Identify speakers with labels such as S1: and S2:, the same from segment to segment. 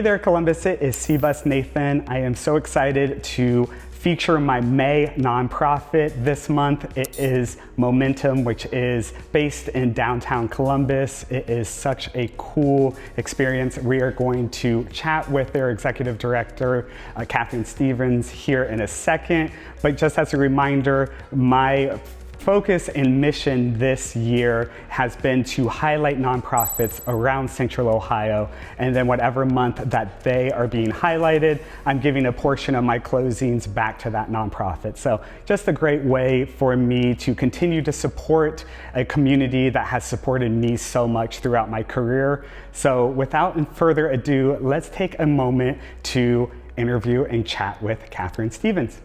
S1: Hey there, Columbus. It is C-Bus Nathan. I am so excited to feature my May nonprofit this month. It is Momentum, which is based in downtown Columbus. It is such a cool experience. We are going to chat with their executive director, Catherine Stevens, here in a second. But just as a reminder, my focus and mission this year has been to highlight nonprofits around Central Ohio, and then whatever month that they are being highlighted, I'm giving a portion of my closings back to that nonprofit. So just a great way for me to continue to support a community that has supported me so much throughout my career. So without further ado, let's take a moment to interview and chat with Catherine Stevens.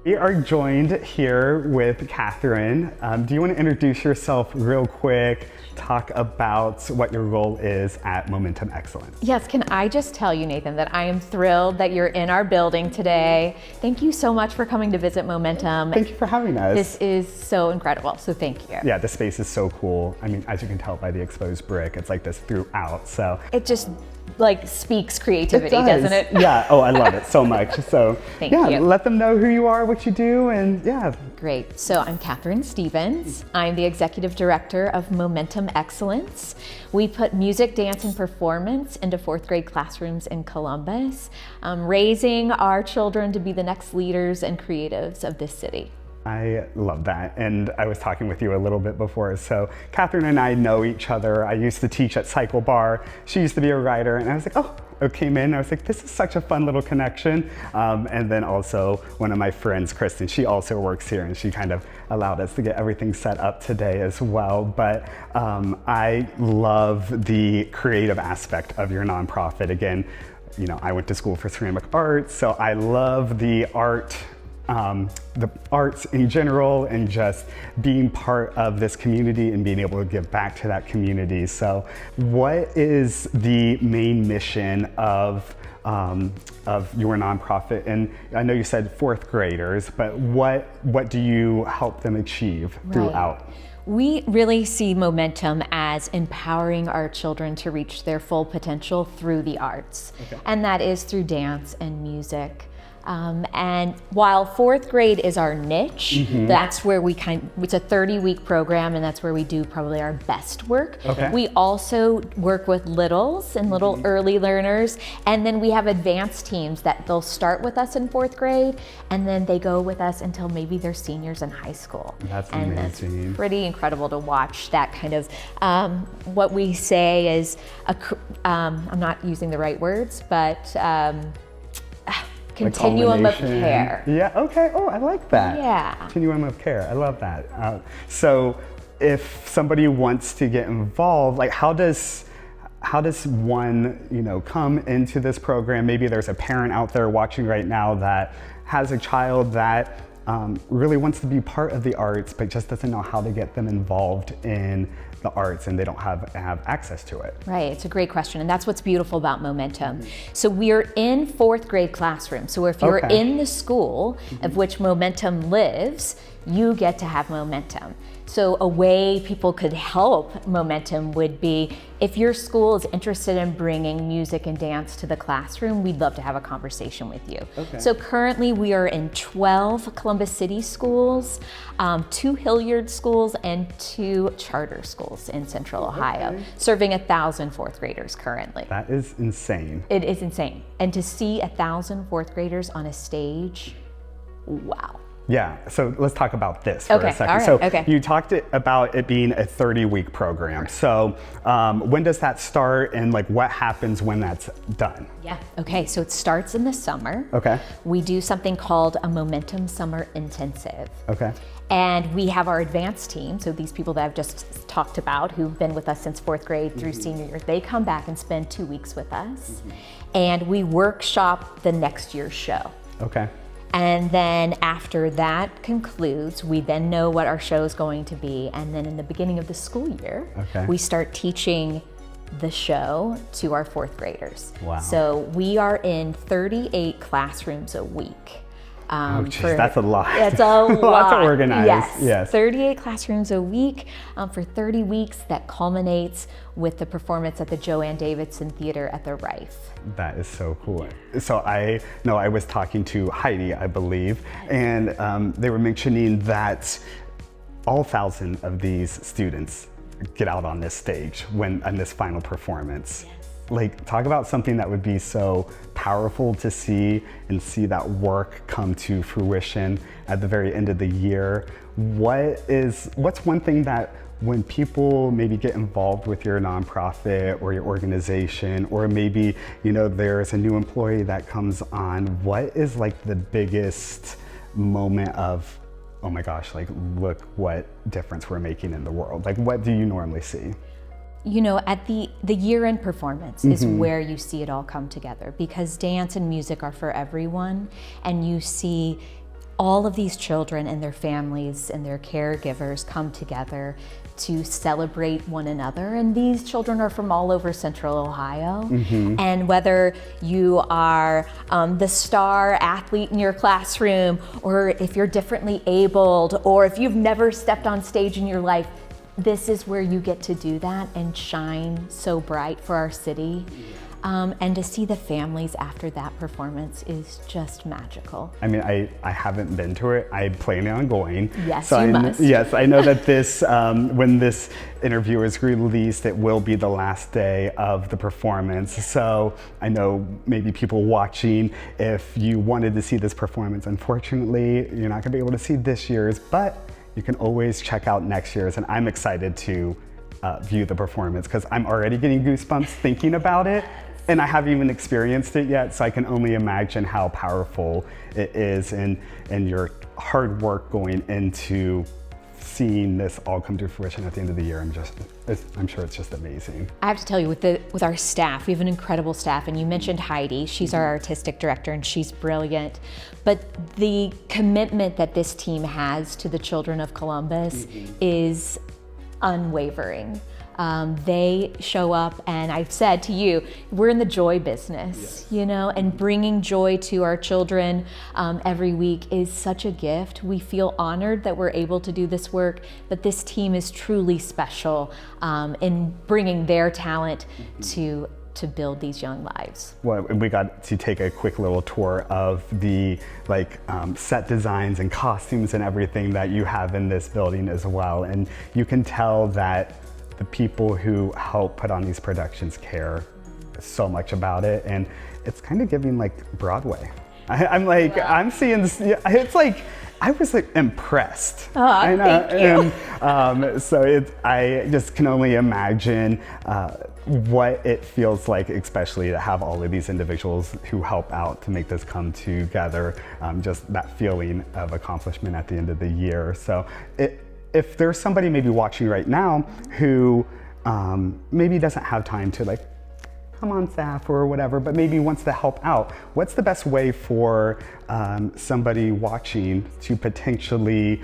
S1: We are joined here with Catherine. Do you want to introduce yourself real quick, talk about what your role is at Momentum Excellence?
S2: Yes, can I just tell you, Nathan, that I am thrilled that you're in our building today. Thank you so much for coming to visit Momentum.
S1: Thank you for having us.
S2: This is so incredible, so thank you.
S1: Yeah, the space is so cool. I mean, as you can tell by the exposed brick, it's like this throughout, so.
S2: It just like speaks creativity, doesn't it?
S1: Yeah, oh, I love it so much. So
S2: Thank you.
S1: Let them know who you are, what you do, and yeah.
S2: Great. So I'm Catherine Stevens. I'm the executive director of Momentum Excellence. We put music, dance, and performance into fourth grade classrooms in Columbus, raising our children to be the next leaders and creatives of this city.
S1: I love that, and I was talking with you a little bit before, so Catherine and I know each other. I used to teach at Cycle Bar. She used to be a writer, and I was like, oh, I came in, I was like, this is such a fun little connection. And then also one of my friends, Kristen, she also works here, and she kind of allowed us to get everything set up today as well. But I love the creative aspect of your nonprofit. Again, you know, I went to school for ceramic arts, so I love the arts in general, and just being part of this community and being able to give back to that community. So what is the main mission of your nonprofit? And I know you said fourth graders, but what do you help them achieve throughout?
S2: We really see Momentum as empowering our children to reach their full potential through the arts. Okay. And that is through dance and music. And while fourth grade is our niche, that's where we it's a 30-week program, and that's where we do probably our best work. Okay. We also work with littles and little early learners, and then we have advanced teams that they'll start with us in fourth grade, and then they go with us until maybe they're seniors in high school.
S1: That's amazing.
S2: And that's pretty incredible to watch that kind of, what we say is, I'm not using the right words, but continuum of care.
S1: Yeah, okay, oh, I like that.
S2: Yeah.
S1: Continuum of care, I love that. So if somebody wants to get involved, like how does one, you know, come into this program? Maybe there's a parent out there watching right now that has a child that really wants to be part of the arts, but just doesn't know how to get them involved in the arts, and they don't have access to it.
S2: Right, it's a great question, and that's what's beautiful about Momentum. So we're in fourth grade classrooms, so if you're in the school of which Momentum lives, you get to have Momentum. So a way people could help Momentum would be, if your school is interested in bringing music and dance to the classroom, we'd love to have a conversation with you. Okay. So currently we are in 12 Columbus City schools, 2 Hilliard schools, and 2 charter schools in Central Ohio, serving 1,000 fourth graders currently.
S1: That is insane.
S2: It is insane. And to see 1,000 fourth graders on a stage, wow.
S1: Yeah, so let's talk about this for a second.
S2: All right,
S1: You talked about it being a 30-week program. So when does that start, and like what happens when that's done?
S2: Yeah, okay, so it starts in the summer.
S1: Okay.
S2: We do something called a Momentum Summer Intensive. Okay. And we have our advanced team, so these people that I've just talked about who've been with us since fourth grade through senior year, they come back and spend 2 weeks with us. And we workshop the next year's show. Okay. And then after that concludes, we then know what our show is going to be. And then in the beginning of the school year, we start teaching the show to our fourth graders. Wow. So we are in 38 classrooms a week.
S1: That's a lot.
S2: It's a lot.
S1: Lots to organize.
S2: Yes. 38 classrooms a week for 30 weeks that culminates with the performance at the Joanne Davidson Theater at the Rife.
S1: That is so cool. So I was talking to Heidi, I believe, and they were mentioning that all 1,000 of these students get out on this stage on this final performance. Like, talk about something that would be so powerful to see and see that work come to fruition at the very end of the year. What's one thing that when people maybe get involved with your nonprofit or your organization, or maybe, there's a new employee that comes on, what is like the biggest moment of, oh my gosh, like, look what difference we're making in the world? Like, what do you normally see?
S2: At the year-end performance is where you see it all come together, because dance and music are for everyone, and you see all of these children and their families and their caregivers come together to celebrate one another. And these children are from all over Central Ohio. And whether you are the star athlete in your classroom, or if you're differently abled, or if you've never stepped on stage in your life, this is where you get to do that and shine so bright for our city. And to see the families after that performance is just magical.
S1: I mean, I haven't been to it. I'm planning on going.
S2: Yes, so you must.
S1: Yes, I know that this, when this interview is released, it will be the last day of the performance. So I know maybe people watching, if you wanted to see this performance, unfortunately, you're not gonna be able to see this year's, but you can always check out next year's. And I'm excited to view the performance, because I'm already getting goosebumps thinking about it. And I haven't even experienced it yet, so I can only imagine how powerful it is, and your hard work going into seeing this all come to fruition at the end of the year. I'm sure it's just amazing.
S2: I have to tell you, with our staff, we have an incredible staff, and you mentioned Heidi. She's our artistic director, and she's brilliant. But the commitment that this team has to the children of Columbus is unwavering. They show up, and I've said to you, we're in the joy business, and bringing joy to our children every week is such a gift. We feel honored that we're able to do this work, but this team is truly special in bringing their talent to build these young lives.
S1: Well, we got to take a quick little tour of the set designs and costumes and everything that you have in this building as well, and you can tell that the people who help put on these productions care so much about it, and it's kind of giving like Broadway. I'm seeing this, it's like, I was like impressed.
S2: Oh, I know. Thank
S1: you. And so I just can only imagine what it feels like, especially to have all of these individuals who help out to make this come together, just that feeling of accomplishment at the end of the year. So if there's somebody maybe watching right now who maybe doesn't have time to come on staff or whatever, but maybe wants to help out, what's the best way for somebody watching to potentially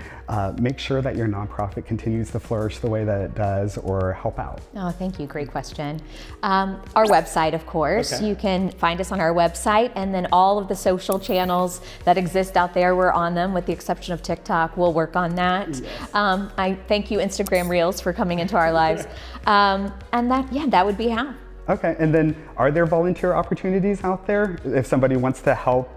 S1: make sure that your nonprofit continues to flourish the way that it does, or help out?
S2: Oh, thank you. Great question. Our website, of course.
S1: Okay.
S2: You can find us on our website, and then all of the social channels that exist out there, we're on them, with the exception of TikTok. We'll work on that. Yes. I thank you, Instagram Reels, for coming into our lives. And that would be how.
S1: Okay, and then are there volunteer opportunities out there? If somebody wants to help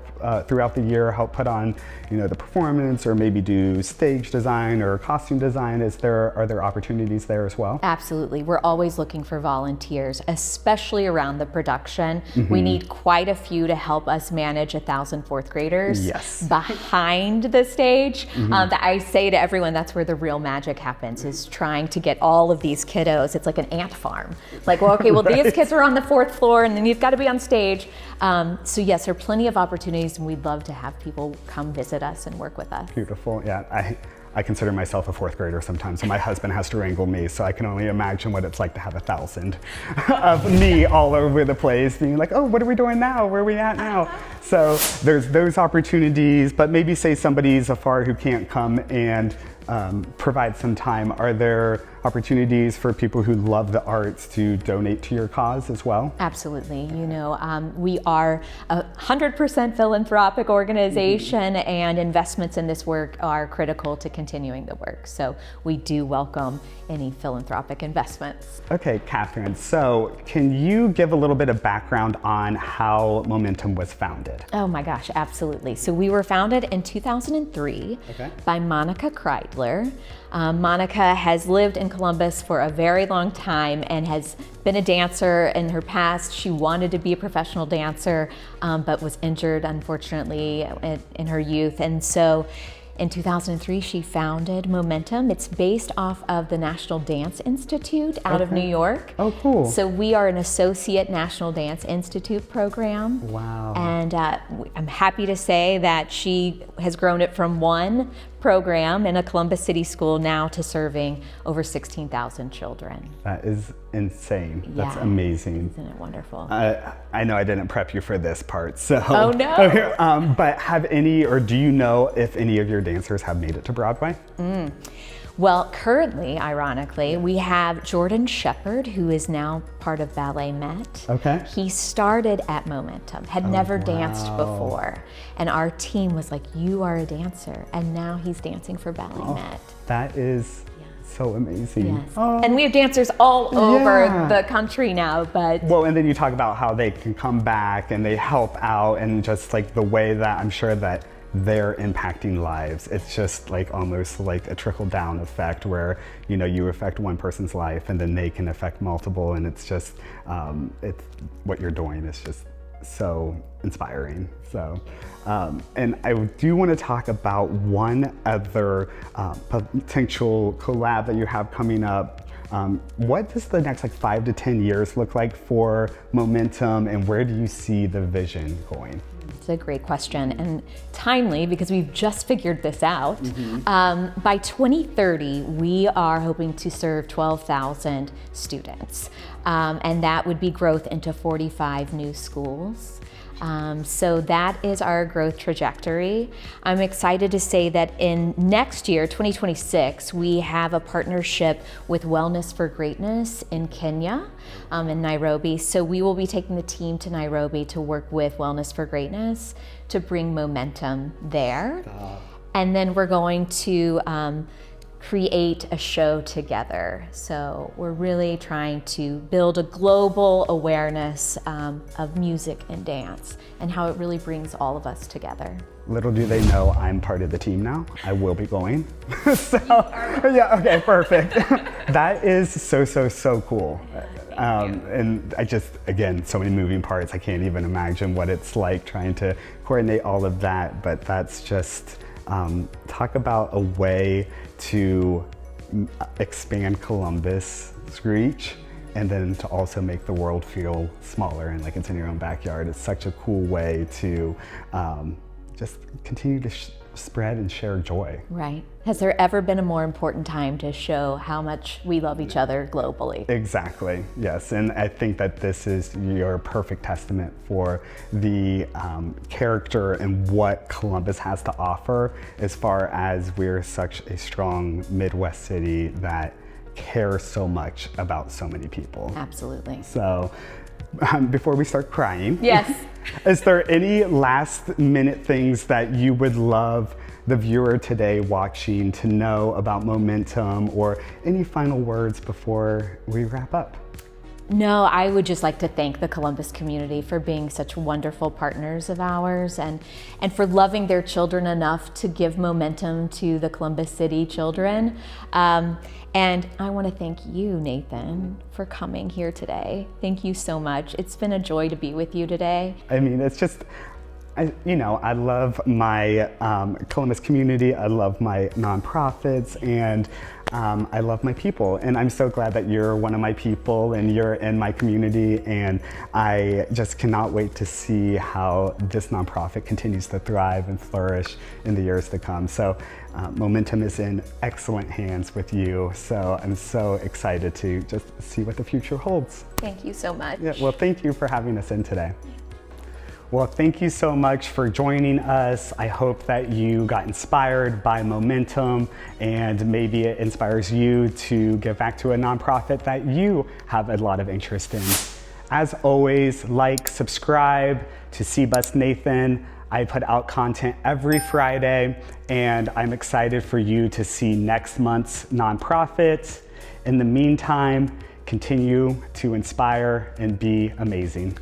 S1: throughout the year, help put on the performance, or maybe do stage design or costume design, are there opportunities there as well?
S2: Absolutely. We're always looking for volunteers, especially around the production. We need quite a few to help us manage 1,000 fourth graders behind the stage. I say to everyone, that's where the real magic happens, is trying to get all of these kiddos. It's like an ant farm. These kids are on the 4th floor, and then you've got to be on stage. So yes, there are plenty of opportunities, and we'd love to have people come visit us and work with us.
S1: Beautiful. Yeah, I consider myself a 4th grader sometimes, so my husband has to wrangle me, so I can only imagine what it's like to have 1,000 of me all over the place, being like, oh, what are we doing now? Where are we at now? So there's those opportunities, but maybe say somebody's afar who can't come and provide some time. Are there opportunities for people who love the arts to donate to your cause as well?
S2: Absolutely. You know, we are a 100% philanthropic organization, and investments in this work are critical to continuing the work. So we do welcome any philanthropic investments.
S1: Okay, Catherine, so can you give a little bit of background on how Momentum was founded?
S2: Oh my gosh, absolutely. So we were founded in 2003 by Monica Kreidler. Monica has lived in Columbus for a very long time and has been a dancer in her past. She wanted to be a professional dancer, but was injured, unfortunately, in her youth. And so in 2003, she founded Momentum. It's based off of the National Dance Institute out of New York.
S1: Oh, cool.
S2: So we are an associate National Dance Institute program.
S1: Wow.
S2: And I'm happy to say that she has grown it from one program in a Columbus City school now to serving over 16,000 children.
S1: That is insane.
S2: Yeah.
S1: That's amazing.
S2: Isn't it wonderful?
S1: I know I didn't prep you for this part, so.
S2: Oh no.
S1: But have any, or do you know if any of your dancers have made it to Broadway?
S2: Well, currently, ironically, we have Jordan Shepard, who is now part of Ballet Met.
S1: Okay.
S2: He started at Momentum, had never danced before. And our team was like, you are a dancer. And now he's dancing for Ballet Met.
S1: That is so amazing.
S2: Yes. And we have dancers all over the country now, but.
S1: Well, and then you talk about how they can come back and they help out, and just like the way that I'm sure that they're impacting lives. It's just like almost like a trickle down effect where, you know, you affect one person's life and then they can affect multiple, and it's just, it's what you're doing is just so inspiring. So, and I do want to talk about one other potential collab that you have coming up. What does the next like 5 to 10 years look like for Momentum, and where do you see the vision going?
S2: It's a great question, and timely because we've just figured this out. By 2030, we are hoping to serve 12,000 students, and that would be growth into 45 new schools. So that is our growth trajectory. I'm excited to say that in next year, 2026, we have a partnership with Wellness for Greatness in Kenya, in Nairobi. So we will be taking the team to Nairobi to work with Wellness for Greatness to bring Momentum there. And then we're going to create a show together. So we're really trying to build a global awareness of music and dance and how it really brings all of us together.
S1: Little do they know I'm part of the team now. I will be going. So, yeah, okay, perfect. That is so cool. And I just, again, so many moving parts. I can't even imagine what it's like trying to coordinate all of that, but that's just, talk about a way to expand Columbus' reach, and then to also make the world feel smaller and like it's in your own backyard. It's such a cool way to just continue to spread and share joy.
S2: Right. Has there ever been a more important time to show how much we love each other globally?
S1: Exactly, yes. And I think that this is your perfect testament for the character and what Columbus has to offer, as far as we're such a strong Midwest city that cares so much about so many people.
S2: Absolutely.
S1: So before we start crying,
S2: yes.
S1: Is there any last minute things that you would love the viewer today watching to know about Momentum, or any final words before we wrap up?
S2: No, I would just like to thank the Columbus community for being such wonderful partners of ours, and for loving their children enough to give Momentum to the Columbus City children. And I want to thank you, Nathan, for coming here today. Thank you so much. It's been a joy to be with you today.
S1: I mean, it's just, I love my Columbus community. I love my nonprofits, and I love my people. And I'm so glad that you're one of my people and you're in my community. And I just cannot wait to see how this nonprofit continues to thrive and flourish in the years to come. So Momentum is in excellent hands with you. So I'm so excited to just see what the future holds.
S2: Thank you so much.
S1: Yeah, well, thank you for having us in today. Well, thank you so much for joining us. I hope that you got inspired by Momentum, and maybe it inspires you to give back to a nonprofit that you have a lot of interest in. As always, like, subscribe to C-Bus Nathan. I put out content every Friday, and I'm excited for you to see next month's nonprofit. In the meantime, continue to inspire and be amazing.